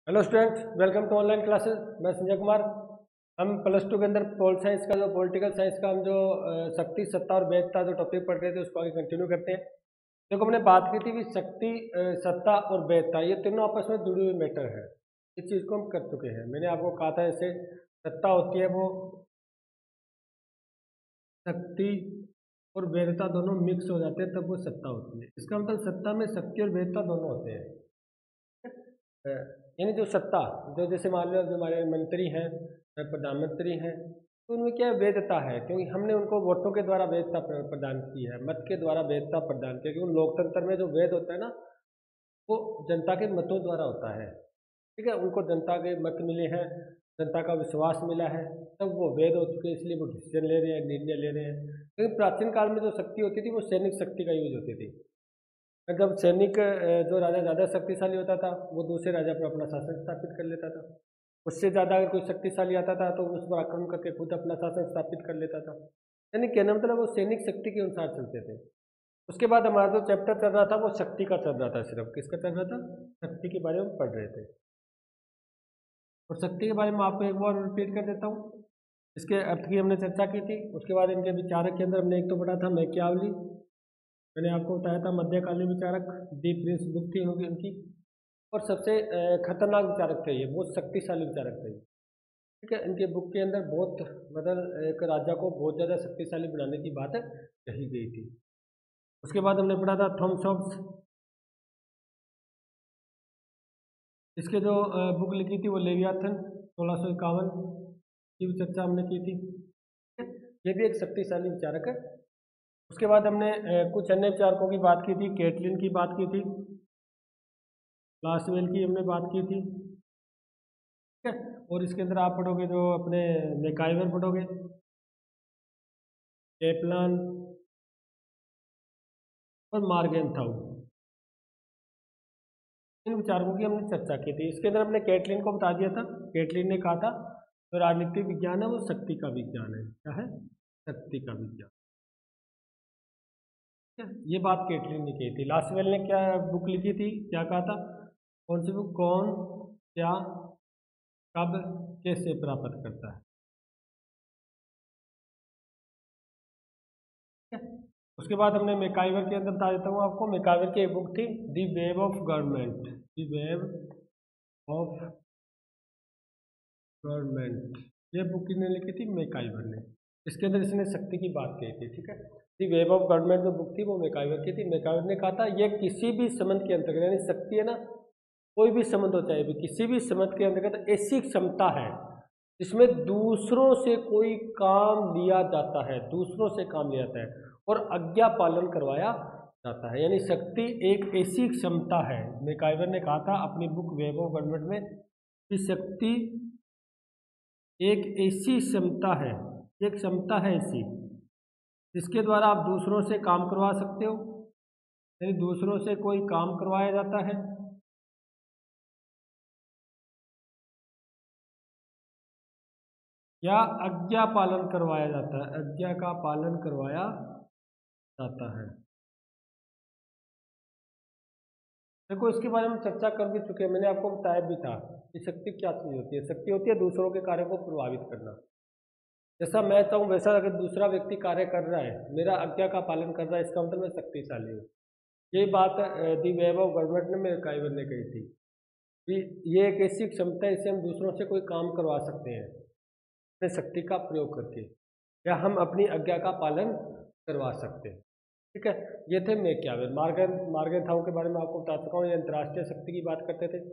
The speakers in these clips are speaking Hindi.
Hello students, welcome to online classes. मैं संजय कुमार। हम प्लस टू के अंदर पोल साइंस का जो पॉलिटिकल साइंस का हम जो शक्ति, सत्ता और वैधता जो टॉपिक पढ़ रहे थे उसको आगे कंटिन्यू करते हैं। देखो, हमने बात की थी कि शक्ति, सत्ता और वैधता ये तीनों आपस में जुड़ी हुई मैटर है। इस चीज़ को हम कर चुके हैं। मैंने आपको कहा था जैसे सत्ता होती है वो शक्ति और वैधता दोनों मिक्स हो जाते हैं तब वो सत्ता होती है। इसका मतलब सत्ता में शक्ति और वैधता दोनों होते हैं। अ, यानी जो सत्ता, जो जैसे मान लो जो हमारे मंत्री हैं, प्रधानमंत्री हैं, तो उनमें क्या वैधता है क्योंकि हमने उनको वोटों के द्वारा वैधता प्रदान की है, मत के द्वारा वैधता प्रदान की है। क्योंकि लोकतंत्र में जो वैध होता है ना, वो जनता के मतों द्वारा होता है। ठीक है, उनको जनता के मत मिले हैं, जनता का विश्वास मिला है, तब वो वैध हो चुके हैं, इसलिए वो डिसीजन ले रहे हैं, निर्णय ले रहे हैं। लेकिन प्राचीन काल में जो शक्ति होती थी वो सैनिक शक्ति का यूज होती थी। जब सैनिक, जो राजा ज़्यादा शक्तिशाली होता था वो दूसरे राजा पर अपना शासन स्थापित कर लेता था। उससे ज़्यादा अगर कोई शक्तिशाली आता था तो उस पर आक्रमण करके खुद अपना शासन स्थापित कर लेता था। यानी कहना मतलब वो सैनिक शक्ति के अनुसार चलते थे। उसके बाद हमारा जो चैप्टर चल रहा था वो शक्ति का चल रहा था। सिर्फ किसका चल रहा था? शक्ति के बारे में पढ़ रहे थे। और शक्ति के बारे में आपको एक बार रिपीट कर देता हूँ। इसके अर्थ की हमने चर्चा की थी। उसके बाद इनके विचारक के अंदर हमने एक तो पढ़ा था मैकियावली। मैंने आपको बताया था मध्यकालीन विचारक, दी प्रिंस बुक थी उनकी उनकी और सबसे खतरनाक विचारक थे ये, बहुत शक्तिशाली विचारक थे। ठीक है, इनके बुक के अंदर बहुत मतलब एक राजा को बहुत ज़्यादा शक्तिशाली बनाने की बात कही गई थी। उसके बाद हमने पढ़ा था थॉमस हॉब्स। इसके जो बुक लिखी थी वो लेवियाथन 1651 की भी चर्चा हमने की थी। ठीक है, ये भी एक शक्तिशाली विचारक है। उसके बाद हमने कुछ अन्य विचारकों की बात की थी। कैटलिन की बात की थी, लास्टवेल की हमने बात की थी। ठीक है, और इसके अंदर आप पढ़ोगे जो अपने मैकाइवर पढ़ोगे, केपलान और मार्गेनथाउ। इन विचारकों की हमने चर्चा की थी। इसके अंदर हमने कैटलिन को बता दिया था। कैटलिन ने कहा था जो राजनीतिक विज्ञान है वो शक्ति का विज्ञान है। क्या है? शक्ति का विज्ञान। ठीक है, ये बात कैटलिन ने कही थी। लास्टवेल ने क्या बुक लिखी थी, क्या कहा था? कौन सी बुक? कौन, क्या, कब, कैसे प्राप्त करता है। ठीक है? उसके बाद हमने मैकाइवर के अंदर बता देता हूँ आपको। मैकाइवर की एक बुक थी the wave of government. The wave of government, ये बुक किसने लिखी थी? मैकाइवर ने। इसके अंदर इसने शक्ति की बात कही थी। ठीक है, दी वेव ऑफ गवर्नमेंट जो बुक थी वो मैकाइवर की थी। मैकाइवर ने कहा था ये किसी भी संबंध के अंतर्गत, यानी शक्ति है ना, कोई भी संबंध हो, चाहे भी किसी भी संबंध के अंतर्गत ऐसी क्षमता है जिसमें दूसरों से कोई काम लिया जाता है, दूसरों से काम लिया जाता है और आज्ञा पालन करवाया जाता है। यानी शक्ति एक ऐसी क्षमता है, मैकाइवर ने कहा था अपनी बुक वेव ऑफ गवर्नमेंट में, कि शक्ति एक ऐसी क्षमता है, एक क्षमता है ऐसी जिसके द्वारा आप दूसरों से काम करवा सकते हो। यानी दूसरों से कोई काम करवाया जाता है या आज्ञा पालन करवाया जाता है, आज्ञा का पालन करवाया जाता है। देखो, इसके बारे में चर्चा कर भी चुके हैं। मैंने आपको बताया भी था कि शक्ति क्या चीज़ होती है। शक्ति होती है दूसरों के कार्य को प्रभावित करना। जैसा मैं चाहूँ वैसा अगर दूसरा व्यक्ति कार्य कर रहा है, मेरा आज्ञा का पालन कर रहा है, इसका मतलब मैं शक्तिशाली हूँ। ये बात दी वेव ऑफ गवर्नमेंट ने मैकाइवर ने कही थी कि ये एक ऐसी क्षमता है, इससे हम दूसरों से कोई काम करवा सकते हैं अपने शक्ति का प्रयोग करके, या हम अपनी आज्ञा का पालन करवा सकते हैं। ठीक है, ये थे मैकियावेल। मार्गेनथाउ के बारे में आपको बता चुका हूँ, ये अंतर्राष्ट्रीय शक्ति की बात करते थे।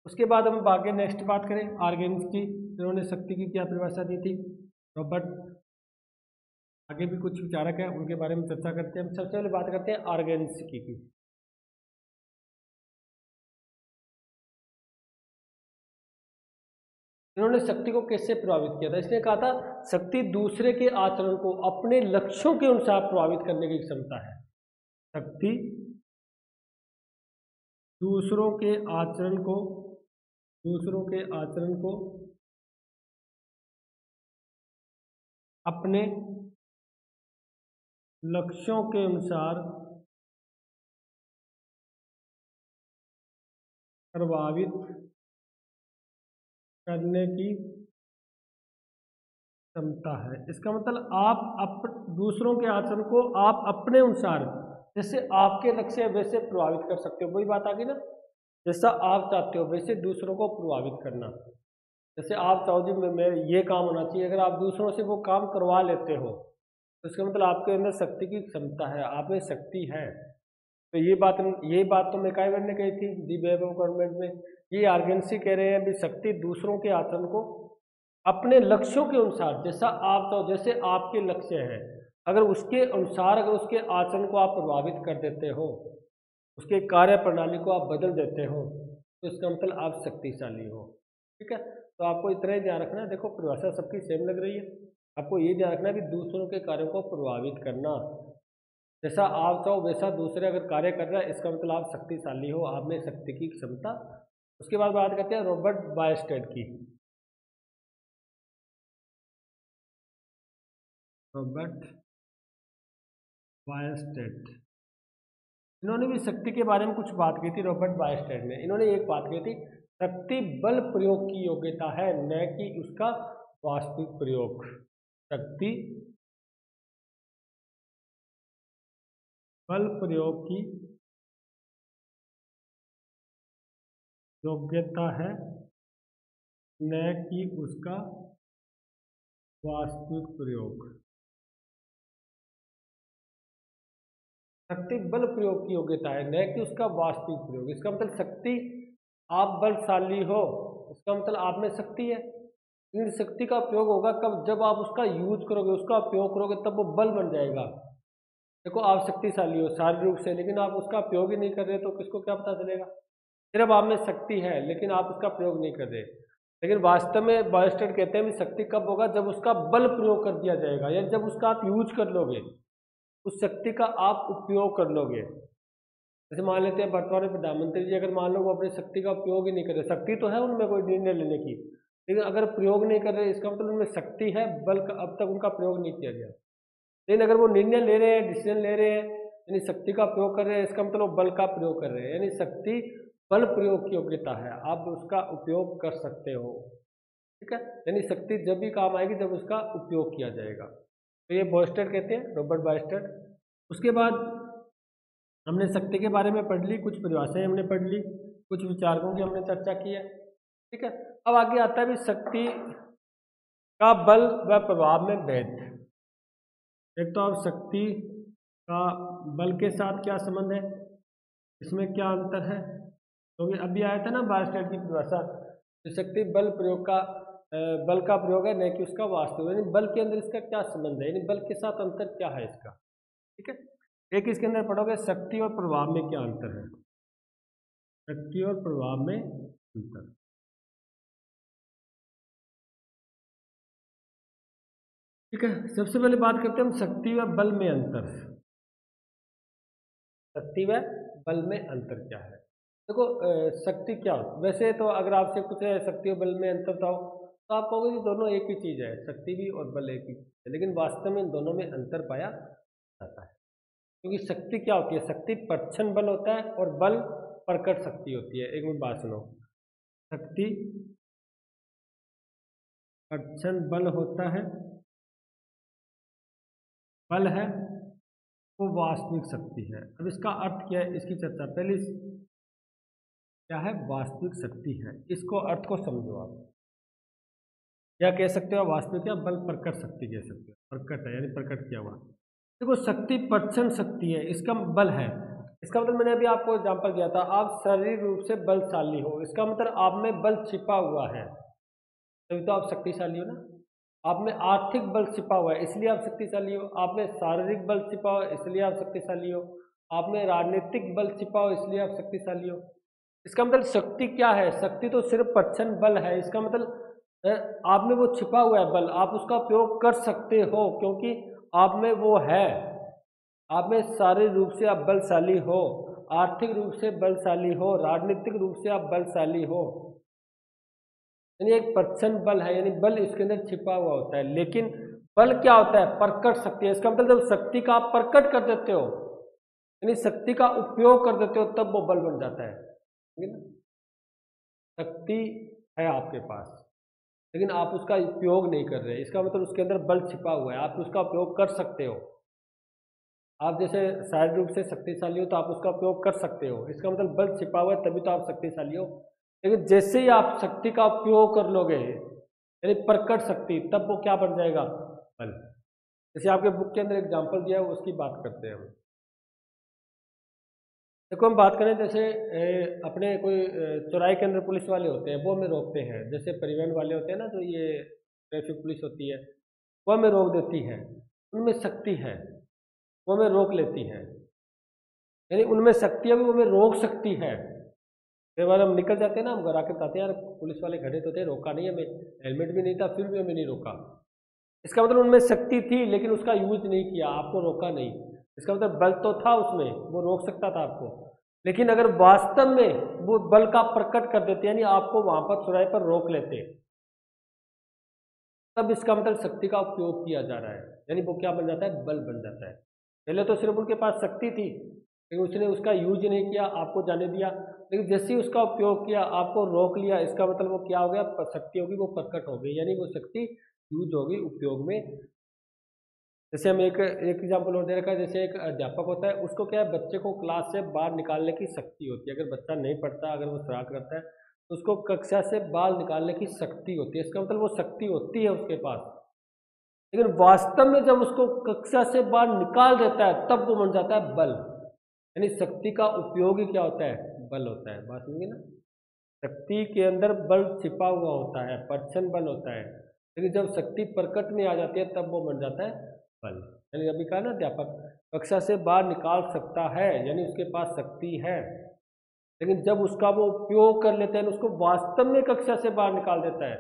उसके बाद हम आगे नेक्स्ट बात करें आर्गेन्स की, इन्होंने शक्ति की क्या परिभाषा दी थी। रॉबर्ट, आगे भी कुछ विचारक हैं उनके बारे में चर्चा करते हैं। हम सबसे पहले बात करते हैं आर्गेन्स की। इन्होंने शक्ति को कैसे प्रभावित किया था? इसने कहा था शक्ति दूसरे के आचरण को अपने लक्ष्यों के अनुसार प्रभावित करने की क्षमता है। शक्ति दूसरों के आचरण को, दूसरों के आचरण को अपने लक्ष्यों के अनुसार प्रभावित करने की क्षमता है। इसका मतलब आप दूसरों के आचरण को आप अपने अनुसार, जैसे आपके लक्ष्य है वैसे प्रभावित कर सकते हो। वही बात आ गई ना, जैसा आप चाहते हो वैसे दूसरों को प्रभावित करना। जैसे आप चाहो जी मैं ये काम होना चाहिए, अगर आप दूसरों से वो काम करवा लेते हो तो इसका मतलब आपके अंदर शक्ति की क्षमता है, आप में शक्ति है। तो ये बात तो मैकाइवर ने कही थी दी वेब ऑफ गवर्नमेंट में। ये आर्गेंसी कह रहे हैं भी शक्ति दूसरों के आचरण को अपने लक्ष्यों के अनुसार, जैसा आप चाहो, जैसे आपके लक्ष्य है अगर उसके अनुसार अगर उसके आचरण को आप प्रभावित कर देते हो, उसके कार्य प्रणाली को आप बदल देते हो, तो इसका मतलब आप शक्तिशाली हो। ठीक है, तो आपको इतना ही ध्यान रखना है। देखो परिभाषा सबकी सेम लग रही है, आपको ये ध्यान रखना है कि दूसरों के कार्यों को प्रभावित करना, जैसा आप चाहो वैसा दूसरे अगर कार्य कर रहा है, इसका मतलब आप शक्तिशाली हो, आप में शक्ति की क्षमता। उसके बाद बात करते हैं रॉबर्ट बायस्टेड की। रॉबर्ट बायस्टेड, इन्होंने भी शक्ति के बारे में कुछ बात की थी। रॉबर्ट बायस्टेड ने, इन्होंने एक बात की थी, शक्ति बल प्रयोग की योग्यता है न कि उसका वास्तविक प्रयोग। शक्ति बल प्रयोग की योग्यता है न कि उसका वास्तविक प्रयोग। शक्ति बल प्रयोग की योग्यता है न कि उसका वास्तविक प्रयोग। इसका मतलब शक्ति, आप बलशाली हो, इसका मतलब आप में शक्ति है, लेकिन शक्ति का उपयोग होगा कब, जब आप उसका यूज करोगे, उसका उपयोग करोगे, तब वो बल बन जाएगा। देखो आप शक्तिशाली हो शारीरिक रूप से, लेकिन आप उसका उपयोग ही नहीं कर रहे, तो किसको क्या पता चलेगा। सिर्फ आप में शक्ति है लेकिन आप उसका प्रयोग नहीं कर रहे। लेकिन वास्तव में बायस्टेड कहते हैं शक्ति कब होगा, जब उसका बल प्रयोग कर दिया जाएगा, या जब उसका आप यूज कर लोगे, उस शक्ति का आप उपयोग कर लोगे। जैसे मान लेते हैं वर्तमान प्रधानमंत्री जी, अगर मान लो वो अपनी शक्ति का उपयोग ही नहीं कर रहे, शक्ति तो है उनमें कोई निर्णय लेने की, लेकिन अगर प्रयोग नहीं कर रहे, इसका मतलब उनमें शक्ति है, बल का अब तक उनका प्रयोग नहीं किया गया। लेकिन अगर वो निर्णय ले रहे हैं, डिसीजन ले रहे हैं, यानी शक्ति का प्रयोग कर रहे हैं, इसका मतलब बल का प्रयोग कर रहे हैं। यानी शक्ति बल प्रयोग की योग्यता है, आप उसका उपयोग कर सकते हो। ठीक है, यानी शक्ति जब भी काम आएगी जब उसका उपयोग किया जाएगा। तो ये बायस्टेड कहते हैं, रॉबर्ट बायस्टेड। उसके बाद हमने शक्ति के बारे में पढ़ ली, कुछ परिभाषाएं हमने पढ़ ली, कुछ विचारकों की हमने चर्चा की है। ठीक है, अब आगे आता है भी शक्ति का बल व प्रभाव में भेद। एक तो अब शक्ति का बल के साथ क्या संबंध है, इसमें क्या अंतर है, क्योंकि अभी आया था ना बायस्टेड की परिभाषा, शक्ति बल प्रयोग का बल का प्रयोग है न कि उसका वास्तव, यानी बल के अंदर इसका क्या संबंध है, यानी बल के साथ अंतर क्या है इसका। ठीक है, एक इसके अंदर पढ़ोगे शक्ति और प्रभाव में क्या अंतर है, शक्ति और प्रभाव में अंतर। ठीक है, सबसे पहले बात करते हैं हम शक्ति व बल में अंतर। शक्ति व बल में अंतर क्या है। देखो शक्ति क्या, वैसे तो अगर आपसे पूछे शक्ति और बल में अंतर बताओ, तो आप कहोगे कि दोनों एक ही चीज़ है, शक्ति भी और बल एक ही चीज़ है, लेकिन वास्तव में इन दोनों में अंतर पाया जाता है। क्योंकि शक्ति क्या होती है, शक्ति प्रच्छन्न बल होता है और बल प्रकट शक्ति होती है। एक मिनट बात सुनो, शक्ति प्रच्छन्न बल होता है, बल है वो वास्तविक शक्ति है। अब इसका अर्थ क्या है, इसकी चर्चा पहले, क्या है वास्तविक शक्ति है, इसको अर्थ को समझो आप। क्या कह सकते हो वास्तविक, या बल प्रकट शक्ति कह सकते हो, प्रकट है यानी प्रकट किया हुआ। देखो शक्ति प्रच्छन्न शक्ति है, इसका बल है, इसका मतलब मैंने अभी आपको एग्जांपल दिया था, आप शारीरिक रूप से बलशाली हो, इसका मतलब आप में बल छिपा हुआ है, तभी तो आप शक्तिशाली हो ना। आप में आर्थिक बल छिपा हुआ है इसलिए आप शक्तिशाली हो, आप में शारीरिक बल छिपा हुआ है इसलिए आप शक्तिशाली हो, आप में राजनीतिक बल छिपा हो इसलिए आप शक्तिशाली हो। इसका मतलब शक्ति क्या है, शक्ति तो सिर्फ प्रच्छन्न बल है, इसका मतलब आप में वो छिपा हुआ है बल, आप उसका उपयोग कर सकते हो क्योंकि आप में वो है। आप में शारीरिक रूप से आप बलशाली हो, आर्थिक रूप से बलशाली हो, राजनीतिक रूप से आप बलशाली हो, यानी एक प्रच्छन्न बल है, यानी बल इसके अंदर छिपा हुआ होता है। लेकिन बल क्या होता है, प्रकट शक्ति है। इसका मतलब जब शक्ति का आप प्रकट कर देते हो, यानी शक्ति का उपयोग कर देते हो, तब वो बल बन जाता है। शक्ति है आपके पास, लेकिन आप उसका उपयोग नहीं कर रहे, इसका मतलब उसके अंदर बल छिपा हुआ है, आप उसका उपयोग कर सकते हो। आप जैसे शारीरिक रूप से शक्तिशाली हो तो आप उसका उपयोग कर सकते हो, इसका मतलब बल छिपा हुआ है तभी तो आप शक्तिशाली हो। लेकिन जैसे ही आप शक्ति का उपयोग कर लोगे, यानी प्रकट शक्ति, तब वो क्या बन जाएगा? बल। जैसे आपके बुक के अंदर एग्जाम्पल दिया है उसकी बात करते हैं हम। देखो हम बात करें जैसे अपने कोई चौराहे के अंदर पुलिस वाले होते हैं, वो हमें रोकते हैं। जैसे परिवहन वाले होते हैं ना, जो ये ट्रैफिक पुलिस होती है, वो हमें रोक देती है, उनमें शक्ति है, वो हमें रोक लेती है, यानी उनमें शक्ति है, वो हमें रोक सकती है। कई बार हम निकल जाते हैं ना, हम घर आके बताते हैं यार पुलिस वाले खड़े तो थे, रोका नहीं हमें, हेलमेट भी नहीं था फिर भी हमें नहीं रोका। इसका मतलब उनमें शक्ति थी लेकिन उसका यूज नहीं किया, आपको रोका नहीं। इसका मतलब बल तो था उसमें, वो रोक सकता था आपको। लेकिन अगर वास्तव में वो बल का प्रकट कर देते, यानी आपको वहां पर चौराहे पर रोक लेते, तब इसका मतलब शक्ति का उपयोग किया जा रहा है, यानी वो क्या बन जाता है? बल बन जाता है। पहले तो सिर्फ उनके पास शक्ति थी लेकिन उसने उसका यूज नहीं किया, आपको जाने दिया। लेकिन जैसे ही उसका उपयोग किया, आपको रोक लिया, इसका मतलब वो क्या हो गया? शक्ति होगी वो प्रकट हो गई, यानी वो शक्ति यूज होगी उपयोग में। जैसे हम एक एग्जाम्पल और दे रखा है, जैसे एक अध्यापक होता है, उसको क्या है? बच्चे को क्लास से बाहर निकालने की शक्ति होती है। अगर बच्चा नहीं पढ़ता, अगर वो शरारत करता है, तो उसको कक्षा से बाहर निकालने की शक्ति होती है। इसका मतलब वो शक्ति होती है उसके पास, लेकिन वास्तव में जब उसको कक्षा से बाहर निकाल देता है, तब वो बन जाता है बल। यानी शक्ति का उपयोग ही क्या होता है? बल होता है। बात समझिए ना, शक्ति के अंदर बल छिपा हुआ होता है, परछन बल होता है, लेकिन जब शक्ति प्रकट में आ जाती है तब वो बन जाता है बल। यानी अभी कहा ना, अध्यापक कक्षा से बाहर निकाल सकता है, यानी उसके पास शक्ति है, लेकिन जब उसका वो उपयोग कर लेते हैं, उसको वास्तव में कक्षा से बाहर निकाल देता है,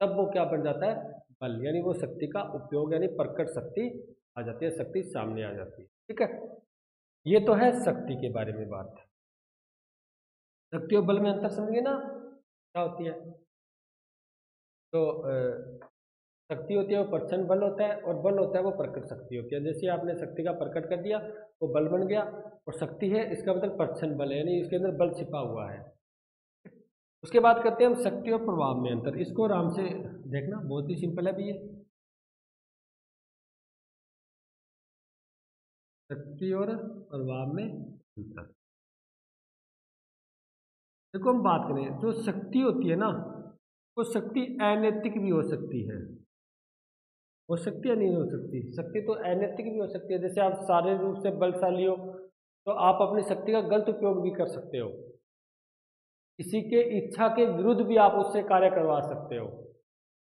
तब वो क्या बन जाता है? बल। यानी वो शक्ति का उपयोग, यानी प्रकट शक्ति आ जाती है, शक्ति सामने आ जाती है। ठीक है, ये तो है शक्ति के बारे में बात। शक्ति और बल में अंतर समझिए ना, क्या होती है? तो शक्ति होती है वो प्रचंड बल होता है, और बल होता है वो प्रकट शक्ति होती है। जैसे आपने शक्ति का प्रकट कर दिया, वो बल बन गया, और शक्ति है इसका मतलब प्रचंड बल है, यानी इसके अंदर बल छिपा हुआ है। उसके बाद करते हैं हम शक्ति और प्रभाव में अंतर। इसको आराम से देखना, बहुत ही सिंपल है भी ये। शक्ति और प्रभाव में अंतर। देखो हम बात करें, जो शक्ति होती है ना, वो शक्ति अनैतिक भी हो सकती है। हो सकती है, नहीं हो सकती? शक्ति तो अनैतिक भी हो सकती है। जैसे आप शारीरिक रूप से बलशाली हो तो आप अपनी शक्ति का गलत उपयोग भी कर सकते हो, किसी के इच्छा के विरुद्ध भी आप उससे कार्य करवा सकते हो,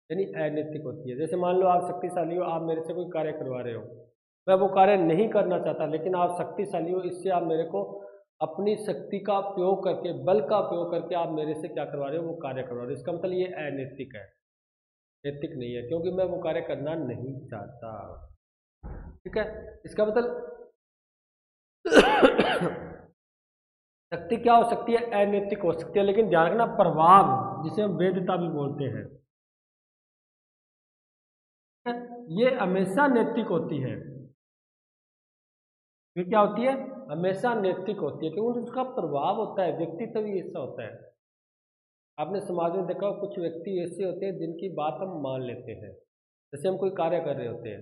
यानी अनैतिक होती है। जैसे मान लो आप शक्तिशाली हो, आप मेरे से कोई कार्य करवा रहे हो, मैं वो कार्य नहीं करना चाहता, लेकिन आप शक्तिशाली हो, इससे आप मेरे को अपनी शक्ति का उपयोग करके, बल का उपयोग करके आप मेरे से क्या करवा रहे हो? वो कार्य करवा रहे हो। इसका मतलब ये अनैतिक है, नैतिक नहीं है, क्योंकि मैं वो कार्य करना नहीं चाहता। ठीक है, इसका मतलब शक्ति क्या हो सकती है? अनैतिक हो सकती है। लेकिन ध्यान रखना, प्रभाव जिसे हम वेदता भी बोलते हैं, ये हमेशा नैतिक होती है। ये क्या होती है? हमेशा नैतिक होती है, क्योंकि उसका प्रभाव होता है, व्यक्ति तभी ऐसा होता है। आपने समाज में देखा, कुछ व्यक्ति ऐसे होते हैं जिनकी बात हम मान लेते हैं। जैसे हम कोई कार्य कर रहे होते हैं,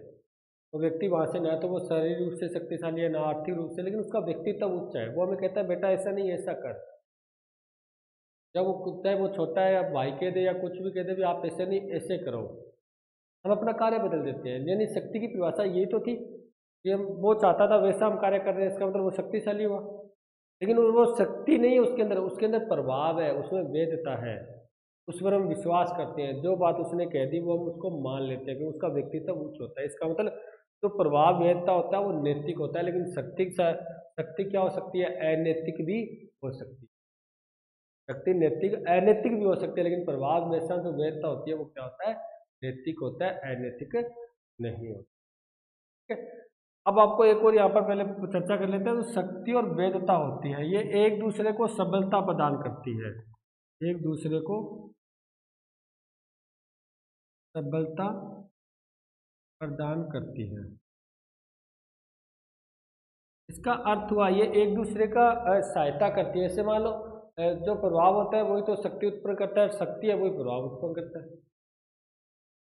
वो व्यक्ति वहाँ से, ना तो वो शारीरिक रूप से शक्तिशाली है, ना आर्थिक रूप से, लेकिन उसका व्यक्तित्व उच्च है, वो हमें कहता है बेटा ऐसा नहीं, ऐसा कर। जब वो, चाहे वो छोटा है या भाई कह दे या कुछ भी कह दे, भी आप ऐसे नहीं ऐसे करो, हम अपना कार्य बदल देते हैं। यानी शक्ति की परिभाषा यही तो थी कि हम, वो चाहता था वैसा हम कार्य कर रहे हैं, इसका मतलब वो शक्तिशाली हुआ। लेकिन वो शक्ति नहीं है उसके अंदर प्रभाव है, उसमें वेदता है, उस पर हम विश्वास करते हैं। जो बात उसने कह दी वो हम उसको मान लेते हैं, कि उसका व्यक्तित्व उच्च होता है। इसका मतलब जो प्रभाव वेदता होता है वो नैतिक होता है। लेकिन शक्ति क्या हो सकती है? अनैतिक भी हो सकती है। शक्ति नैतिक अनैतिक भी हो सकती है, लेकिन प्रभाव हमेशा जो वेदता होती है वो क्या होता है? नैतिक होता है, अनैतिक नहीं होता। ठीक है, अब आपको एक और यहाँ पर पहले चर्चा कर लेते हैं। तो शक्ति और वेदता होती है, ये एक दूसरे को सबलता प्रदान करती है, एक दूसरे को सबलता प्रदान करती है। इसका अर्थ हुआ, ये एक दूसरे का सहायता करती है। जैसे मान लो जो प्रभाव होता है वही तो शक्ति उत्पन्न करता है, शक्ति है वही प्रभाव उत्पन्न करता है।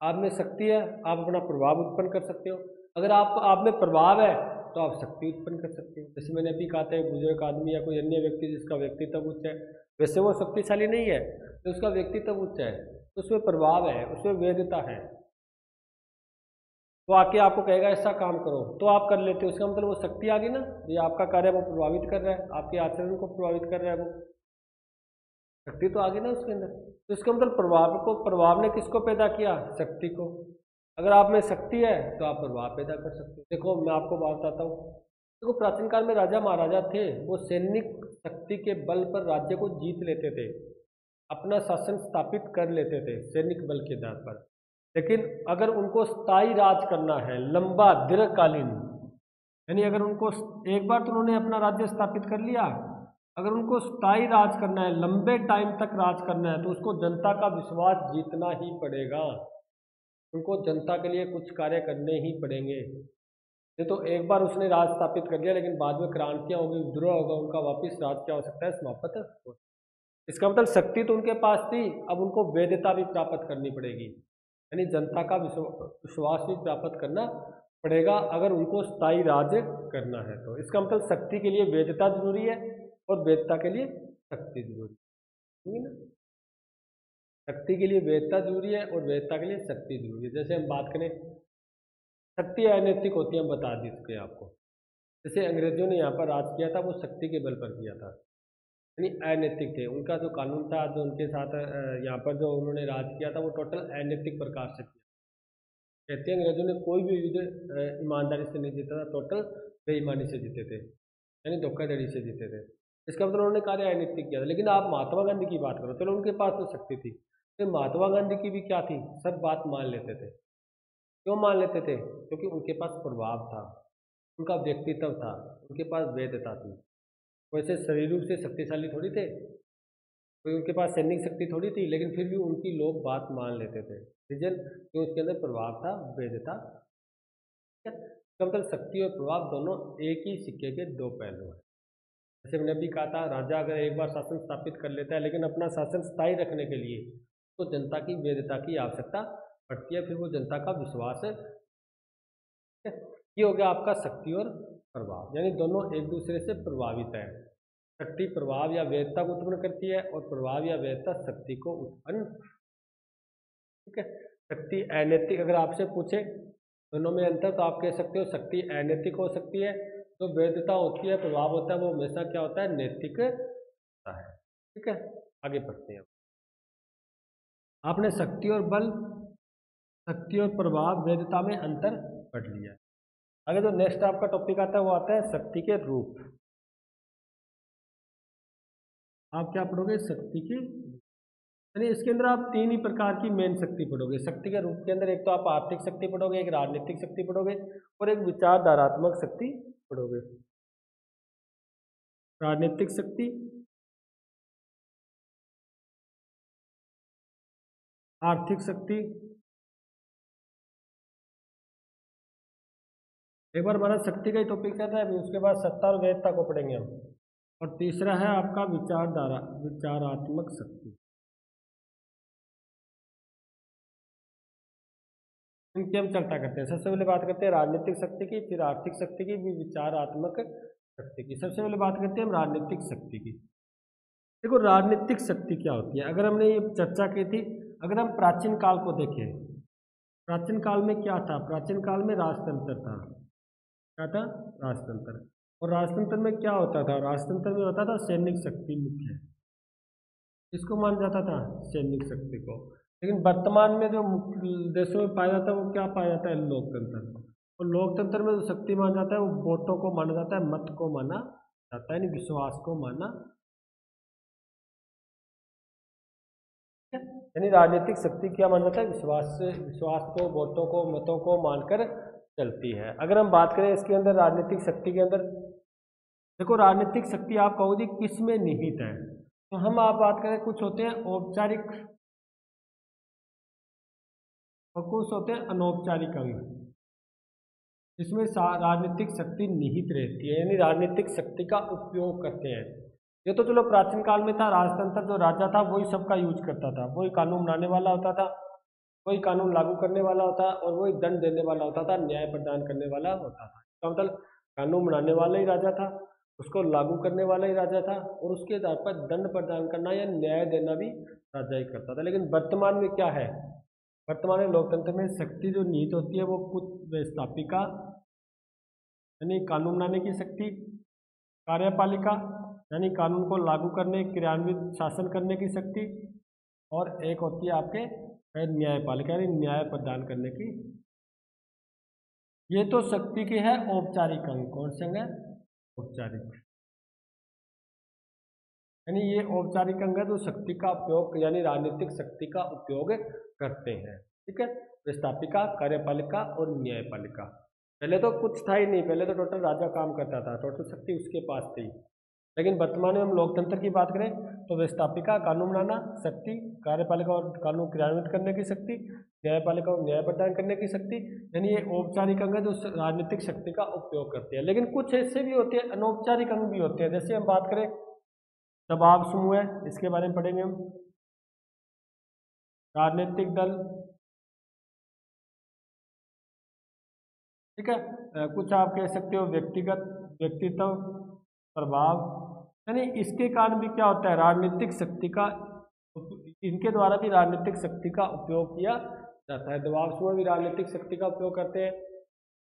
आप में शक्ति है, आप अपना प्रभाव उत्पन्न कर सकते हो। अगर आप में प्रभाव है तो आप शक्ति उत्पन्न कर सकते हो। जैसे मैंने अभी कहा था, एक बुजुर्ग आदमी या कोई अन्य व्यक्ति जिसका व्यक्तित्व उच्च है, वैसे वो शक्तिशाली नहीं है तो उसका व्यक्तित्व उच्च है, तो उसमें प्रभाव है, उसमें वेदता है, तो आके आपको कहेगा ऐसा काम करो तो आप कर लेते हो। उसका मतलब वो शक्ति आ गई ना, ये आपका कार्य वो प्रभावित कर रहा है, आपके आचरण को प्रभावित कर रहा है, वो शक्ति तो आ गई ना उसके अंदर। तो इसका मतलब प्रभाव ने किसको पैदा किया? शक्ति को। अगर आप में शक्ति है तो आप प्रभाव पैदा कर सकते हो। देखो मैं आपको बात बताता हूँ। देखो प्राचीन काल में राजा महाराजा थे, वो सैनिक शक्ति के बल पर राज्य को जीत लेते थे, अपना शासन स्थापित कर लेते थे सैनिक बल के आधार पर। लेकिन अगर उनको स्थायी राज करना है, लंबा दीर्घकालीन, यानी अगर उनको एक बार तो उन्होंने अपना राज्य स्थापित कर लिया, अगर उनको स्थायी राज करना है, लंबे टाइम तक राज करना है, तो उसको जनता का विश्वास जीतना ही पड़ेगा। उनको जनता के लिए कुछ कार्य करने ही पड़ेंगे। ये तो एक बार उसने राज स्थापित कर लिया लेकिन बाद में क्रांतियां होगी, विद्रोह होगा, उनका वापस राज क्या हो सकता है? समाप्त। इसका मतलब शक्ति तो उनके पास थी, अब उनको वैधता भी प्राप्त करनी पड़ेगी, यानी जनता का विश्वास भी प्राप्त करना पड़ेगा अगर उनको स्थायी राज करना है। तो इसका मतलब शक्ति के लिए वैधता जरूरी है और वैधता के लिए शक्ति जरूरी है ना। शक्ति के लिए वैधता जरूरी है और वैधता के लिए शक्ति जरूरी है। जैसे हम बात करें, शक्ति अनैतिक होती है, हम बता दी चुके आपको। जैसे अंग्रेजों ने यहाँ पर राज किया था, वो शक्ति के बल पर किया था, यानी अनैतिक थे। उनका जो कानून था, जो उनके साथ यहाँ पर जो उन्होंने राज किया था, वो टोटल अनैतिक प्रकार से किया। कहते हैं अंग्रेजों ने कोई भी युद्ध ईमानदारी से नहीं जीता था, टोटल बेईमानी से जीते थे, यानी धोखाधड़ी से जीते थे। इसका मतलब उन्होंने कार्य अनैतिक किया था। लेकिन आप महात्मा गांधी की बात करो, चलो उनके पास तो शक्ति थी, तो महात्मा गांधी की भी क्या थी? सब बात मान लेते थे। क्यों मान लेते थे? क्योंकि उनके पास प्रभाव था, उनका व्यक्तित्व था, उनके पास वेदता थी। वैसे शरीर रूप से शक्तिशाली थोड़ी थे, कोई उनके पास सैनिक शक्ति थोड़ी थी, लेकिन फिर भी उनकी लोग बात मान लेते थे। रीजन कि उसके अंदर प्रभाव था, वेदता। इसका मतलब शक्ति और प्रभाव दोनों एक ही सिक्के के दो पहलू हैं। जैसे मैंने अभी कहा था, राजा अगर एक बार शासन स्थापित कर लेता है, लेकिन अपना शासन स्थायी रखने के लिए तो जनता की वेदता की आवश्यकता पड़ती है, फिर वो जनता का विश्वास है। ये हो गया आपका शक्ति और प्रभाव, यानी दोनों एक दूसरे से प्रभावित है। शक्ति प्रभाव या वेदता को उत्पन्न करती है और प्रभाव या वेदता शक्ति को उत्पन्न, ठीक है। शक्ति अनैतिक, अगर आपसे पूछे दोनों में अंतर, तो आप कह सकते हो शक्ति अनैतिक हो सकती है, तो वेदता होती है, प्रभाव होता है, वो हमेशा क्या होता है? नैतिक होता है, ठीक है। आगे पढ़ते हैं। आपने शक्ति और बल, शक्ति और प्रभाव, वेदता में अंतर पढ़ लिया। आगे जो नेक्स्ट आपका टॉपिक आता है वो आता है शक्ति के रूप। आप क्या पढ़ोगे? शक्ति के, यानी इसके अंदर आप तीन ही प्रकार की मेन शक्ति पढ़ोगे शक्ति के रूप के अंदर। एक तो आप आर्थिक शक्ति पढ़ोगे, एक राजनीतिक शक्ति पढ़ोगे और एक विचारधारात्मक शक्ति पढ़ोगे। राजनीतिक शक्ति, आर्थिक शक्ति, एक बार हमारा शक्ति का ही टॉपिक चल रहा है, उसके बाद सत्ता और वेदता को पढ़ेंगे हम। और तीसरा है आपका विचारात्मक शक्ति। इनकी हम चर्चा करते हैं। सबसे पहले बात करते हैं राजनीतिक शक्ति की, फिर आर्थिक शक्ति की, फिर विचारात्मक शक्ति की। सबसे पहले बात करते हैं हम राजनीतिक शक्ति की। देखो राजनीतिक शक्ति क्या होती है, अगर हमने ये चर्चा की थी, अगर हम प्राचीन काल को देखें, प्राचीन काल में क्या था? प्राचीन काल में राजतंत्र था। क्या था? राजतंत्र। और राजतंत्र में क्या होता था? राजतंत्र में होता था सैनिक शक्ति मुख्य, इसको मान जाता था सैनिक शक्ति को। लेकिन वर्तमान में जो देशों में पाया जाता है वो क्या पाया जाता है? लोकतंत्र। और लोकतंत्र में जो शक्ति माना जाता है वो वोटों को माना जाता है, मत को माना जाता है, यानी विश्वास को माना, यानी राजनीतिक शक्ति क्या माना जाता है? विश्वास को, वोटों को, मतों को मानकर चलती है। अगर हम बात करें इसके अंदर राजनीतिक शक्ति के अंदर, देखो राजनीतिक शक्ति आप कहोगे किस में निहित है, तो हम आप बात करें, कुछ होते हैं औपचारिक और कुछ होते हैं अनौपचारिक अंग, इसमें राजनीतिक शक्ति निहित रहती है, यानी राजनीतिक शक्ति का उपयोग करते हैं। ये तो चलो प्राचीन काल में था, राजतंत्र जो राजा था वही सबका यूज करता था, वही कानून बनाने वाला होता था, वही कानून लागू करने वाला होता और वही दंड देने वाला होता था, न्याय प्रदान करने वाला होता था। इसका मतलब कानून बनाने वाला ही राजा था, उसको लागू करने वाला ही राजा था, और उसके आधार पर दंड प्रदान करना या न्याय देना भी राजा ही करता था। लेकिन वर्तमान में क्या है, वर्तमान में लोकतंत्र में शक्ति जो नीति होती है वो कुछ व्यवस्थापिका यानी कानून बनाने की शक्ति, कार्यपालिका यानी कानून को लागू करने क्रियान्वित शासन करने की शक्ति, और एक होती है आपके न्यायपालिका यानी न्याय प्रदान करने की। ये तो शक्ति की है औपचारिक अंग। कौन से अंग है? औपचारिक, यानी ये औपचारिक अंग है जो शक्ति का उपयोग यानी राजनीतिक शक्ति का उपयोग करते हैं। ठीक है, व्यवस्थापिका, कार्यपालिका और न्यायपालिका। पहले तो कुछ था ही नहीं, पहले तो टोटल राजा काम करता था, टोटल शक्ति उसके पास थी। लेकिन वर्तमान में हम लोकतंत्र की बात करें तो व्यवस्थापिका कानून बनाना शक्ति, कार्यपालिका और कानून क्रियान्वित करने की शक्ति, न्यायपालिका और न्याय प्रदान करने की शक्ति, यानी ये औपचारिक अंग है जो राजनीतिक शक्ति का उपयोग करते हैं। लेकिन कुछ ऐसे भी होते हैं, अनौपचारिक अंग भी होते हैं। जैसे हम बात करें दबाव समूह है, इसके बारे में पढ़ेंगे हम। राजनीतिक दल, ठीक है, कुछ आप कह सकते हो व्यक्तित्व, प्रभाव, यानी इसके कारण भी क्या होता है, राजनीतिक शक्ति का, इनके द्वारा भी राजनीतिक शक्ति का उपयोग किया जाता है। दबाव समूह भी राजनीतिक शक्ति का उपयोग करते हैं,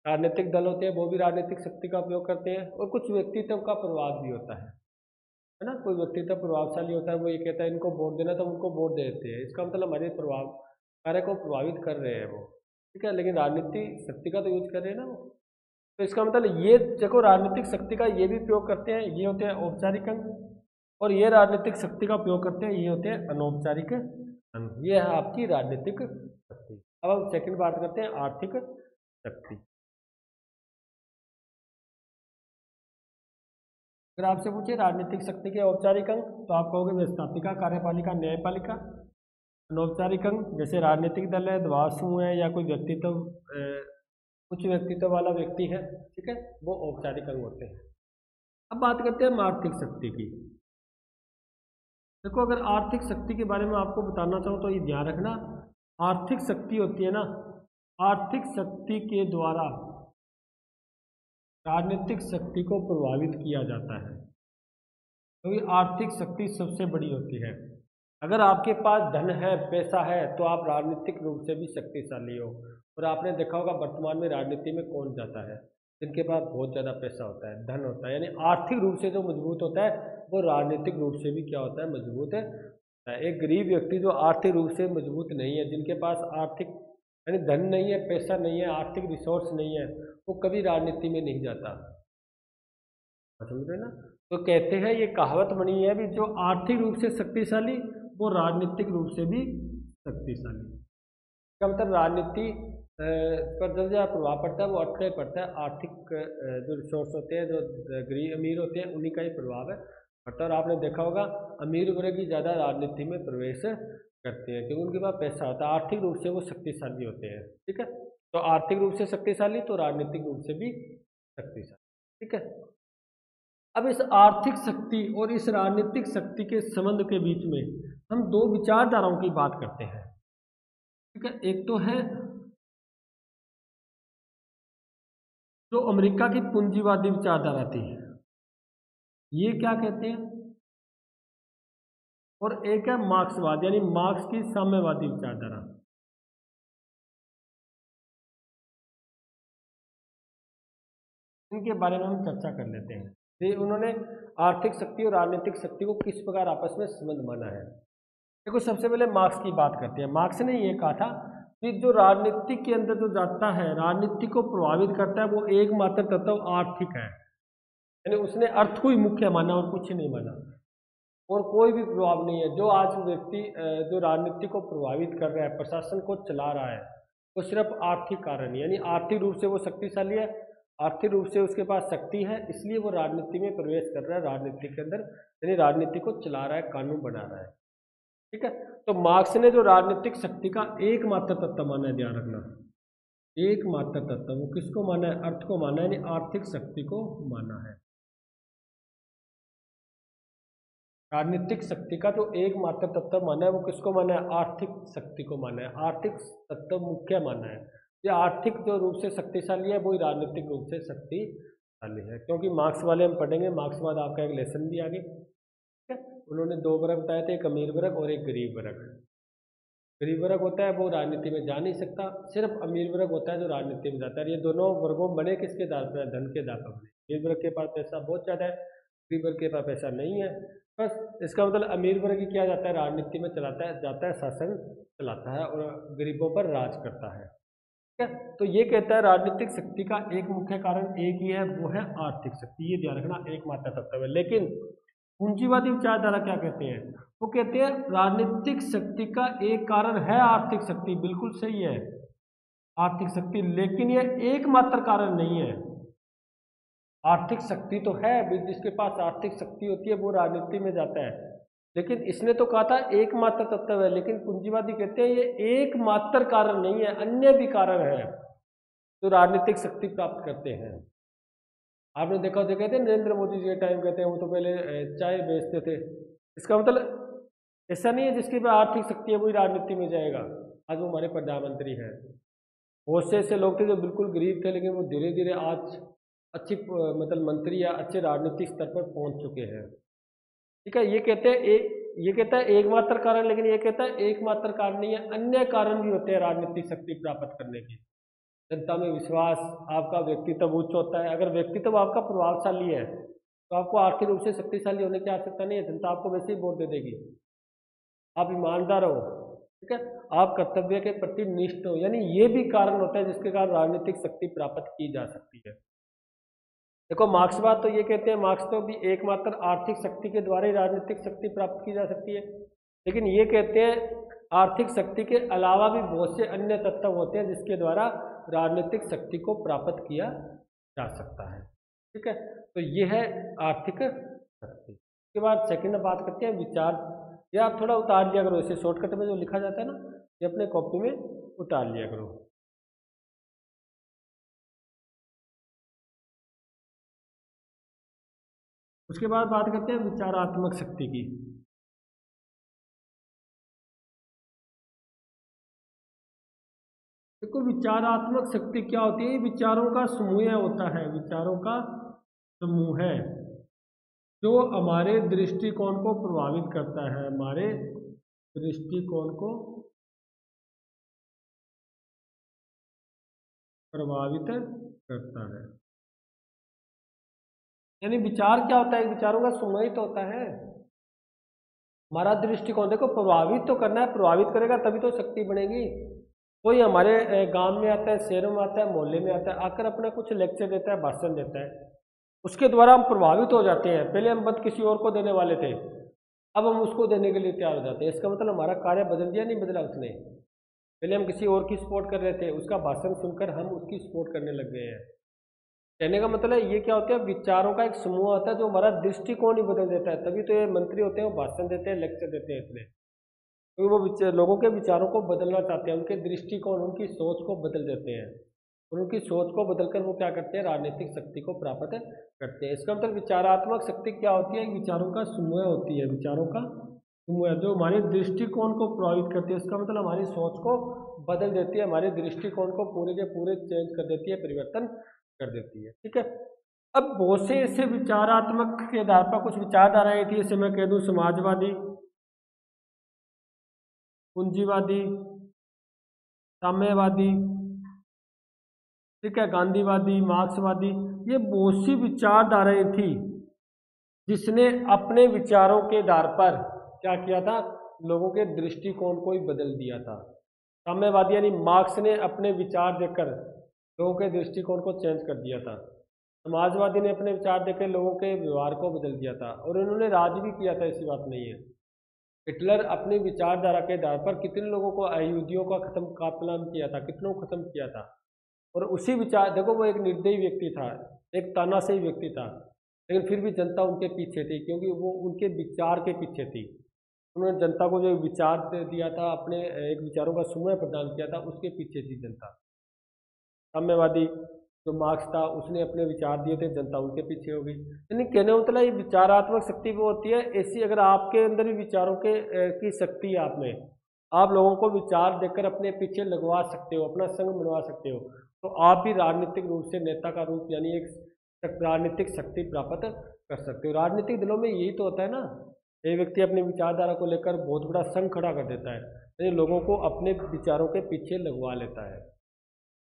राजनीतिक दल होते हैं वो भी राजनीतिक शक्ति का उपयोग करते हैं, और कुछ व्यक्तित्व का प्रभाव भी होता है ना। कोई व्यक्तित्व प्रभावशाली होता है, वो ये कहता है इनको वोट देना तो उनको वोट दे देते हैं, इसका मतलब हमारे प्रभाव कार्य को प्रभावित कर रहे हैं वो। ठीक है, लेकिन राजनीति शक्ति का तो यूज कर रहे हैं ना वो। तो इसका मतलब ये देखो राजनीतिक शक्ति का ये भी प्रयोग करते हैं, ये होते हैं औपचारिक अंग, और ये राजनीतिक शक्ति का उपयोग करते हैं, ये होते हैं अनौपचारिक अंग। ये है आपकी राजनीतिक शक्ति। अब हम सेकंड बात करते हैं आर्थिक शक्ति। अगर आपसे पूछे राजनीतिक शक्ति के औपचारिक अंग तो आप कहोगे व्यवस्थापिका, कार्यपालिका, न्यायपालिका। अनौपचारिक अंग जैसे राजनीतिक दल है, दबाव समूह है, या कोई व्यक्तित्व कुछ व्यक्तित्व वाला व्यक्ति है, ठीक है, वो औपचारिक अंग होते हैं। अब बात करते हैं आर्थिक शक्ति की। देखो अगर आर्थिक शक्ति के बारे में आपको बताना चाहूँ तो ये ध्यान रखना, आर्थिक शक्ति होती है ना, आर्थिक शक्ति के द्वारा राजनीतिक शक्ति को प्रभावित किया जाता है, क्योंकि आर्थिक शक्ति सबसे बड़ी होती है। अगर आपके पास धन है, पैसा है, तो आप राजनीतिक रूप से भी शक्तिशाली हो। और आपने देखा होगा वर्तमान में राजनीति में कौन जाता है, जिनके पास बहुत ज़्यादा पैसा होता है, धन होता है, यानी आर्थिक रूप से जो मजबूत होता है वो राजनीतिक रूप से भी क्या होता है, मजबूत है। एक गरीब व्यक्ति जो आर्थिक रूप से मजबूत नहीं है, जिनके पास आर्थिक यानी धन नहीं है, पैसा नहीं है, आर्थिक रिसोर्स नहीं है, वो कभी राजनीति में नहीं जाता। समझ रहे ना। तो कहते हैं, ये कहावत बनी है भी, जो आर्थिक रूप से शक्तिशाली वो राजनीतिक रूप से भी शक्तिशाली। इसका मतलब राजनीति पर जो ज़्यादा प्रभाव पड़ता है वो अर्थ का ही पड़ता है, आर्थिक जो रिसोर्स होते हैं, जो गरीब अमीर होते हैं, उन्हीं का ही प्रभाव है पड़ता है। और आपने देखा होगा अमीर वर्ग ही ज़्यादा राजनीति में प्रवेश करते हैं, क्योंकि उनके पास पैसा होता है, आर्थिक रूप से वो शक्तिशाली होते हैं। ठीक है, तो आर्थिक रूप से शक्तिशाली तो राजनीतिक रूप से भी शक्तिशाली। ठीक है, अब इस आर्थिक शक्ति और इस राजनीतिक शक्ति के संबंध के बीच में हम दो विचारधाराओं की बात करते हैं। ठीक है, एक तो है जो अमेरिका की पूंजीवादी विचारधारा थी, ये क्या कहते हैं, और एक है मार्क्सवाद यानी मार्क्स की साम्यवादी विचारधारा। इनके बारे में हम चर्चा कर लेते हैं। ये उन्होंने आर्थिक शक्ति और राजनीतिक शक्ति को किस प्रकार आपस में संबंध माना है। देखो सबसे पहले मार्क्स की बात करते हैं। मार्क्स ने ये कहा था कि जो राजनीति के अंदर जो जाता है, राजनीति को प्रभावित करता है, वो एकमात्र तत्व आर्थिक है। यानी उसने अर्थ को ही मुख्य माना और कुछ नहीं माना, और कोई भी प्रभाव नहीं है। जो आज व्यक्ति जो राजनीति को प्रभावित कर रहा है, प्रशासन को चला रहा है, वो सिर्फ आर्थिक कारण, यानी आर्थिक रूप से वो शक्तिशाली है, आर्थिक रूप से उसके पास शक्ति है, इसलिए वो राजनीति में प्रवेश कर रहा है, राजनीति के अंदर यानी राजनीति को चला रहा है, कानून बना रहा है। ठीक है, तो मार्क्स ने जो राजनीतिक शक्ति का एकमात्र तत्व माना है, ध्यान रखना, एकमात्र तत्व, वो किसको माना है, अर्थ को माना है, यानी आर्थिक शक्ति को माना है। राजनीतिक शक्ति का जो एकमात्र तत्व माना है वो किसको माना है? आर्थिक शक्ति को माना है। आर्थिक तत्व मुख्य माना है। ये आर्थिक जो रूप से शक्तिशाली है वही राजनीतिक रूप से शक्तिशाली है। क्योंकि मार्क्स वाले हम पढ़ेंगे, मार्क्सवाद आपका एक लेसन भी आगे, ठीक है। उन्होंने दो वर्ग बताए थे, एक अमीर वर्ग और एक गरीब वर्ग। गरीब वर्ग होता है वो राजनीति में जा नहीं सकता, सिर्फ अमीर वर्ग होता है जो राजनीति में जाता है। ये दोनों वर्गों बने किसके आधार पर? धन के आधार पर बने। अमीर वर्ग के पास पैसा बहुत ज़्यादा है, गरीब वर्ग के पास पैसा नहीं है। बस इसका मतलब अमीर वर्ग ही किया जाता है, राजनीति में चलाता है, जाता है, शासन चलाता है और गरीबों पर राज करता है, ठीक है। तो ये कहता है राजनीतिक शक्ति का एक मुख्य कारण एक ही है, वो है आर्थिक शक्ति। ये ध्यान रखना, एकमात्र तत्व है। लेकिन पूंजीवादी विचारधारा क्या कहते हैं? वो कहते हैं राजनीतिक शक्ति का एक कारण है आर्थिक शक्ति। बिल्कुल सही है, आर्थिक शक्ति, लेकिन यह एकमात्र कारण नहीं है। आर्थिक शक्ति तो है, जिसके पास आर्थिक शक्ति होती है वो राजनीति में जाता है, लेकिन इसने तो कहा था एकमात्र तत्व है। लेकिन पूंजीवादी कहते हैं ये एकमात्र कारण नहीं है, अन्य भी कारण है जो राजनीतिक शक्ति प्राप्त करते हैं। आपने देखा होगा, कहते हैं नरेंद्र मोदी जी के टाइम, कहते हैं वो तो पहले चाय बेचते थे। इसका मतलब ऐसा नहीं है जिसके पास आर्थिक शक्ति है वही राजनीति में जाएगा। आज वो हमारे प्रधानमंत्री हैं। बहुत से ऐसे लोग थे जो बिल्कुल गरीब थे, लेकिन वो धीरे धीरे आज अच्छी मतलब मंत्री या अच्छे राजनीतिक स्तर पर पहुंच चुके हैं, ठीक है। ये कहते हैं ये कहता है एकमात्र कारण, लेकिन ये कहता है एकमात्र कारण नहीं है, अन्य कारण भी होते हैं राजनीतिक शक्ति प्राप्त करने के। जनता में विश्वास, आपका व्यक्तित्व उच्च होता है। अगर व्यक्तित्व आपका प्रभावशाली है तो आपको आर्थिक रूप से शक्तिशाली होने की आवश्यकता नहीं है, जनता आपको वैसे ही वोट दे देगी। आप ईमानदार हो, ठीक है, आप कर्तव्य के प्रति निष्ठ हो, यानी ये भी कारण होता है जिसके कारण राजनीतिक शक्ति प्राप्त की जा सकती है। देखो मार्क्सवाद तो ये कहते हैं, मार्क्स तो भी एकमात्र आर्थिक शक्ति के द्वारा ही राजनीतिक शक्ति प्राप्त की जा सकती है, लेकिन ये कहते हैं आर्थिक शक्ति के अलावा भी बहुत से अन्य तत्व होते हैं जिसके द्वारा राजनीतिक शक्ति को प्राप्त किया जा सकता है, ठीक है। तो ये है आर्थिक शक्ति। उसके बाद सेकंड बात करते हैं विचार। ये आप थोड़ा उतार लिया करो, इसे शॉर्टकट में जो लिखा जाता है ना, ये अपने कॉपी में उतार लिया करो। उसके बाद बात करते हैं विचारात्मक शक्ति की। देखो विचारात्मक शक्ति क्या होती है? विचारों का समूह होता है, विचारों का समूह है जो हमारे दृष्टिकोण को प्रभावित करता है, हमारे दृष्टिकोण को प्रभावित करता है। यानी विचार क्या होता है? विचारों का समूह ही तो होता है। हमारा दृष्टिकोण देखो प्रभावित तो करना है, प्रभावित करेगा तभी तो शक्ति बनेगी। कोई हमारे गांव में आता है, शहरों में आता है, मोहल्ले में आता है, आकर अपना कुछ लेक्चर देता है, भाषण देता है, उसके द्वारा हम प्रभावित हो जाते हैं। पहले हम मत किसी और को देने वाले थे, अब हम उसको देने के लिए तैयार हो जाते हैं। इसका मतलब हमारा कार्य बदल दिया, नहीं बदला उसने। पहले हम किसी और की सपोर्ट कर रहे थे, उसका भाषण सुनकर हम उसकी सपोर्ट करने लग गए हैं। कहने का मतलब ये क्या होता है? विचारों का एक समूह होता है जो हमारा दृष्टिकोण ही बदल देता है। तभी तो ये मंत्री होते हैं, वो भाषण देते हैं, लेक्चर देते हैं, इसलिए क्योंकि वो लोगों के विचारों को बदलना चाहते हैं, उनके दृष्टिकोण, उनकी सोच को बदल देते हैं, और उनकी सोच को बदलकर वो क्या करते हैं? राजनीतिक शक्ति को प्राप्त करते हैं। इसका मतलब विचारात्मक शक्ति क्या होती है? विचारों का समूह होती है, विचारों का समूह जो हमारे दृष्टिकोण को प्रभावित करती है। इसका मतलब हमारी सोच को बदल देती है, हमारे दृष्टिकोण को पूरे के पूरे चेंज कर देती है, परिवर्तन कर देती है, ठीक है। अब बहुत से ऐसे विचारात्मक के आधार पर कुछ विचारधाराएं थी, जैसे मैं कह दूं समाजवादी, पूंजीवादी, साम्यवादी, ठीक है, गांधीवादी, मार्क्सवादी, ये बहुत सी विचारधाराएं थी जिसने अपने विचारों के आधार पर क्या किया था? लोगों के दृष्टिकोण को ही बदल दिया था। साम्यवादी यानी मार्क्स ने अपने विचार देकर लोगों के दृष्टिकोण को चेंज कर दिया था। समाजवादी ने अपने विचार देकर लोगों के व्यवहार को बदल दिया था, और इन्होंने राज भी किया था, ऐसी बात नहीं है। हिटलर अपनी विचारधारा के आधार पर कितने लोगों को, यहूदियों का कातलान किया था, कितनों को खत्म किया था। और उसी विचार, देखो वो एक निर्दयी व्यक्ति था, एक तानाशाही व्यक्ति था, लेकिन फिर भी जनता उनके पीछे थी, क्योंकि वो उनके विचार के पीछे थी। उन्होंने जनता को जो विचार दिया था, अपने एक विचारों का समूह प्रदान किया था, उसके पीछे थी जनता। साम्यवादी, जो मार्क्स था उसने अपने विचार दिए थे, जनता उनके पीछे हो गई। यानी कहने का मतलब ये विचारात्मक शक्ति वो होती है ऐसी, अगर आपके अंदर भी विचारों के की शक्ति है आप में, आप लोगों को विचार देकर अपने पीछे लगवा सकते हो, अपना संग बनवा सकते हो, तो आप भी राजनीतिक रूप से नेता का रूप यानी एक राजनीतिक शक्ति प्राप्त कर सकते हो। राजनीतिक दलों में यही तो होता है ना, एक व्यक्ति अपनी विचारधारा को लेकर बहुत बड़ा संघ खड़ा कर देता है, यानी लोगों को अपने विचारों के पीछे लगवा लेता है,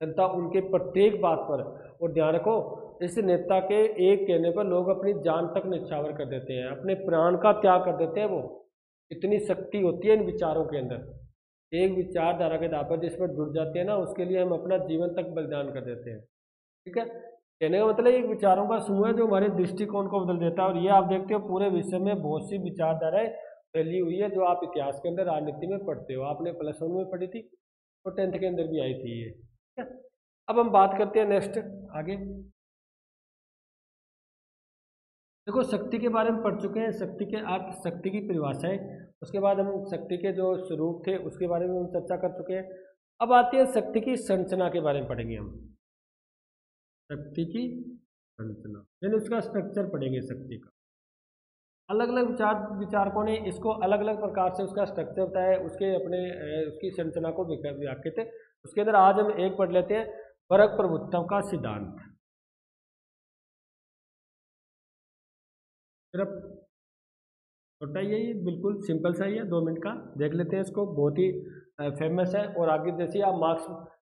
जनता उनके प्रत्येक बात पर। और ध्यान रखो, इस नेता के एक कहने पर लोग अपनी जान तक न्यौछावर कर देते हैं, अपने प्राण का त्याग कर देते हैं। वो इतनी शक्ति होती है इन विचारों के अंदर, एक विचारधारा के आधार पर जिस पर जुड़ जाते हैं ना, उसके लिए हम अपना जीवन तक बलिदान कर देते हैं। ठीक है, कहने का मतलब एक विचारों का समूह है जो हमारे दृष्टिकोण को बदल देता है। और ये आप देखते हो पूरे विश्व में बहुत सी विचारधाराएं फैली हुई है, जो आप इतिहास के अंदर राजनीति में पढ़ते हो, आपने +1 में पढ़ी थी और 10th के अंदर भी आई थी ये। ठीक है, अब हम बात करते हैं नेक्स्ट आगे। देखो, शक्ति के बारे में पढ़ चुके हैं, शक्ति के अर्थ, शक्ति की परिभाषाएं, उसके बाद हम शक्ति के जो स्वरूप थे उसके बारे में हम चर्चा कर चुके हैं। अब आती है शक्ति की संरचना के बारे में पढ़ेंगे हम, शक्ति की संरचना यानी उसका स्ट्रक्चर पढ़ेंगे शक्ति का। अलग अलग विचारकों ने इसको अलग अलग प्रकार से उसका स्ट्रक्चर बताया, उसके अपने उसकी संरचना को व्याख्या थे। उसके अंदर आज हम एक पढ़ लेते हैं, वर्ग प्रभुत्व का सिद्धांत। सिर्फ छोटा ही है ये, बिल्कुल सिंपल सा ही है, 2 मिनट का, देख लेते हैं इसको, बहुत ही फेमस है। और आगे जैसे आप मार्क्स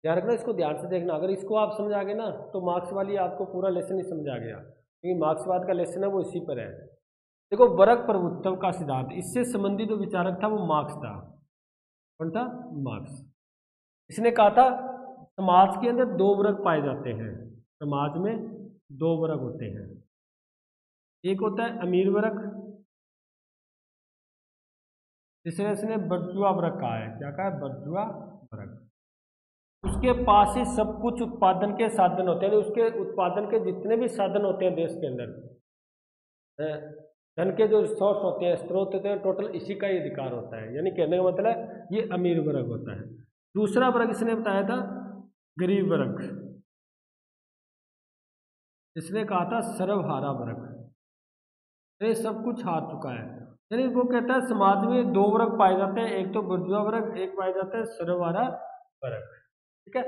ध्यान रखना, इसको ध्यान से देखना, अगर इसको आप समझ आ गए ना तो मार्क्स वाली आपको पूरा लेसन ही समझ आ गया, क्योंकि मार्क्सवाद का लेसन है वो इसी पर है। देखो, वर्ग प्रभुत्व का सिद्धांत, इससे संबंधित जो विचारक था वो मार्क्स था। कौन था? मार्क्स। इसने कहा था समाज के अंदर 2 वर्ग पाए जाते हैं, समाज में 2 वर्ग होते हैं, एक होता है अमीर वर्ग, जिसे इसने बर्जुआ वर्ग कहा है। क्या कहा है? बर्जुआ वर्ग। उसके पास ही सब कुछ उत्पादन के साधन होते हैं, उसके उत्पादन के जितने भी साधन होते हैं देश के अंदर, धन के जो रिसोर्स होते हैं, स्रोत होते हैं, टोटल इसी का ही अधिकार होता है। यानी कहने का मतलब ये अमीर वर्ग होता है। दूसरा वर्ग इसने बताया था गरीब वर्ग, इसने कहा था सर्वहारा वर्ग, ये सब कुछ हार चुका है। यानी वो कहता है समाज में 2 वर्ग पाए जाते हैं, एक तो बुर्जुआ वर्ग, एक पाए जाता है सर्वहारा वर्ग। ठीक है,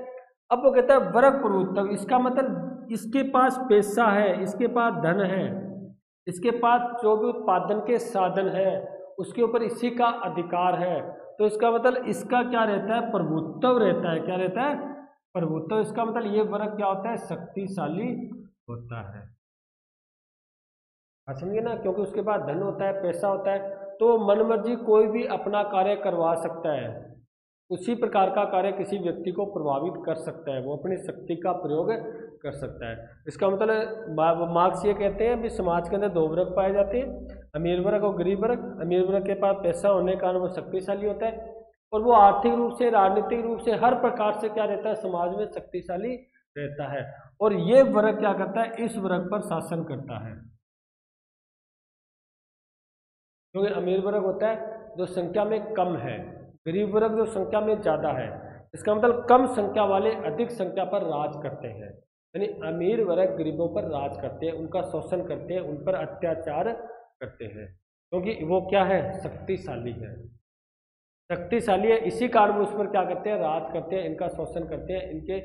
अब वो कहता है वर्ग प्रभुत्व, इसका मतलब इसके पास पैसा है, इसके पास धन है, इसके पास जो भी उत्पादन के साधन है उसके ऊपर इसी का अधिकार है। तो इसका मतलब इसका क्या रहता है? प्रभुत्व रहता है। क्या रहता है? प्रभुत्व। इसका मतलब ये वर्ग क्या होता है? शक्तिशाली होता है। आप समझिए ना, क्योंकि उसके पास धन होता है, पैसा होता है, तो मनमर्जी कोई भी अपना कार्य करवा सकता है, उसी प्रकार का कार्य किसी व्यक्ति को प्रभावित कर सकता है, वो अपनी शक्ति का प्रयोग कर सकता है। इसका मतलब मार्क्स ये कहते हैं भी समाज के अंदर 2 वर्ग पाए जाते हैं, अमीर वर्ग और गरीब वर्ग। अमीर वर्ग के पास पैसा होने के कारण वो शक्तिशाली होता है, और वो आर्थिक रूप से, राजनीतिक रूप से, हर प्रकार से क्या रहता है? समाज में शक्तिशाली रहता है। और ये वर्ग क्या करता है? इस वर्ग पर शासन करता है। क्योंकि अमीर वर्ग होता है जो संख्या में कम है, गरीब वर्ग जो संख्या में ज़्यादा है। इसका मतलब कम संख्या वाले अधिक संख्या पर राज करते हैं, यानी अमीर वर्ग गरीबों पर राज करते हैं, उनका शोषण करते हैं, उन पर अत्याचार करते हैं, क्योंकि वो क्या है? शक्तिशाली है। शक्तिशाली है, इसी कारण वो उस पर क्या करते हैं? राज करते हैं, इनका शोषण करते हैं, इनके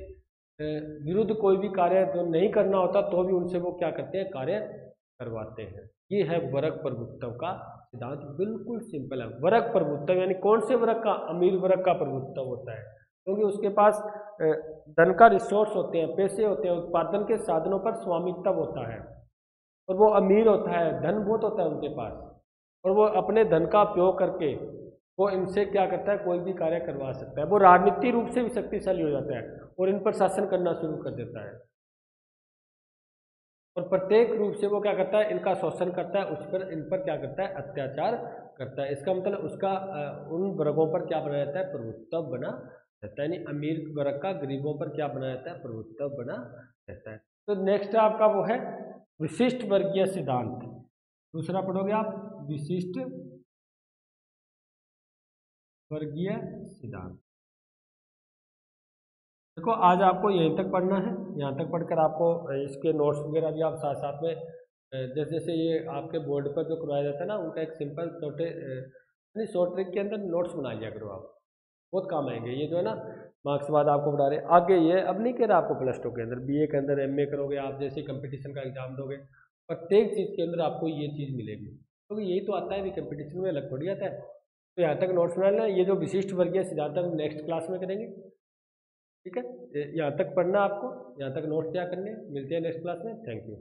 विरुद्ध कोई भी कार्य जो नहीं करना होता तो भी उनसे वो क्या करते हैं? कार्य करवाते हैं। ये है वर्ग प्रभुत्व का सिद्धांत, बिल्कुल सिंपल है। वर्ग प्रभुत्व यानी कौन से वर्ग का? अमीर वर्ग का प्रभुत्व होता है, क्योंकि उसके पास धन का रिसोर्स होते हैं, पैसे होते हैं, उत्पादन के साधनों पर स्वामित्व होता है, और वो अमीर होता है, धन बहुत होता है उनके पास, और वो अपने धन का उपयोग करके वो इनसे क्या करता है? कोई भी कार्य करवा सकता है। वो राजनीतिक रूप से भी शक्तिशाली हो जाता है और इन पर शासन करना शुरू कर देता है, और प्रत्येक रूप से वो क्या करता है? इनका शोषण करता है, उस पर इन पर क्या करता है? अत्याचार करता है। इसका मतलब उसका उन वर्गों पर क्या बना रहता है? प्रभुत्व बना रहता है। यानी अमीर वर्ग का गरीबों पर क्या बना रहता है? प्रभुत्व बना रहता है। तो नेक्स्ट आपका वो है विशिष्ट वर्गीय सिद्धांत। दूसरा पढ़ोगे आप, विशिष्ट वर्गीय सिद्धांत। देखो आज आपको यहीं तक पढ़ना है, यहाँ तक पढ़कर आपको इसके नोट्स वगैरह भी आप साथ साथ में जैसे जैसे ये आपके बोर्ड पर जो करवाया जाता है ना, उनका एक सिंपल छोटे यानी शॉर्ट ट्रिक के अंदर नोट्स बना लिया करो आप, बहुत काम आएंगे। ये जो है ना मार्क्स बाद आपको बढ़ा रहे आगे, ये अब नहीं कह रहा आपको प्लस टू के अंदर, बीए के अंदर, एमए करोगे आप, जैसे कंपटीशन का एग्जाम दोगे, प्रत्येक चीज़ के अंदर आपको ये चीज़ मिलेगी, क्योंकि यही तो आता है भी, कंपटीशन में अलग थोड़ी आता है। तो यहाँ तक नोट्स बना लेना, ये जो विशिष्ट वर्गीय सिद्धांत हम नेक्स्ट क्लास में करेंगे, ठीक है। यहाँ तक पढ़ना आपको, यहाँ तक नोट्स क्या करने हैं, मिलते हैं नेक्स्ट क्लास में। Thank you.